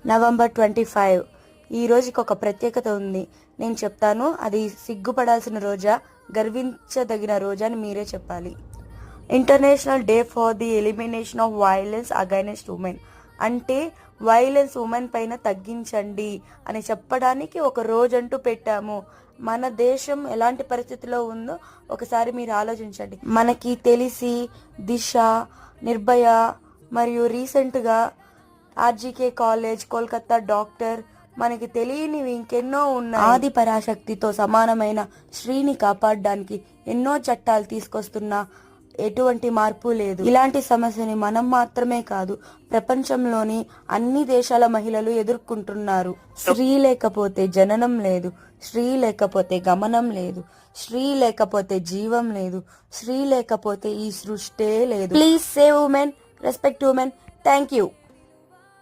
November 25. ఈ రోజుకి ఒక ప్రత్యేకత ఉంది. నేను చెప్తాను. అది సిగ్గుపడాల్సిన రోజా, గర్వించదగిన రోజా అని మీరే చెప్పాలి. International day for the elimination of violence against women. అంటే వైలెన్స్ ఉమెన్ పైన తగ్గించండి అని చెప్పడానికి ఒక రోజంటూ పెట్టాము. మన దేశం ఎలాంటి పరిస్థితిలో ఉందో ఒకసారి మీరు ఆలోచించండి. మనకి తెలిసి దిశ, నిర్భయ మరియు రీసెంట్గా ఆర్జీకే కాలేజ్, కోల్కతా డాక్టర్, మనకి తెలియనివి ఇంకెన్నో ఉన్నాయి. ఆది పరాశక్తితో సమానమైన స్త్రీని కాపాడడానికి ఎన్నో చట్టాలు తీసుకొస్తున్నా ఎటువంటి మార్పు లేదు. ఇలాంటి సమస్యని మనం మాత్రమే కాదు, ప్రపంచంలోని అన్ని దేశాల మహిళలు ఎదుర్కొంటున్నారు. స్త్రీ లేకపోతే జననం లేదు, స్త్రీ లేకపోతే గమనం లేదు, స్త్రీ లేకపోతే జీవం లేదు, స్త్రీ లేకపోతే ఈ సృష్టే లేదు. Please save women, respect women. Thank you.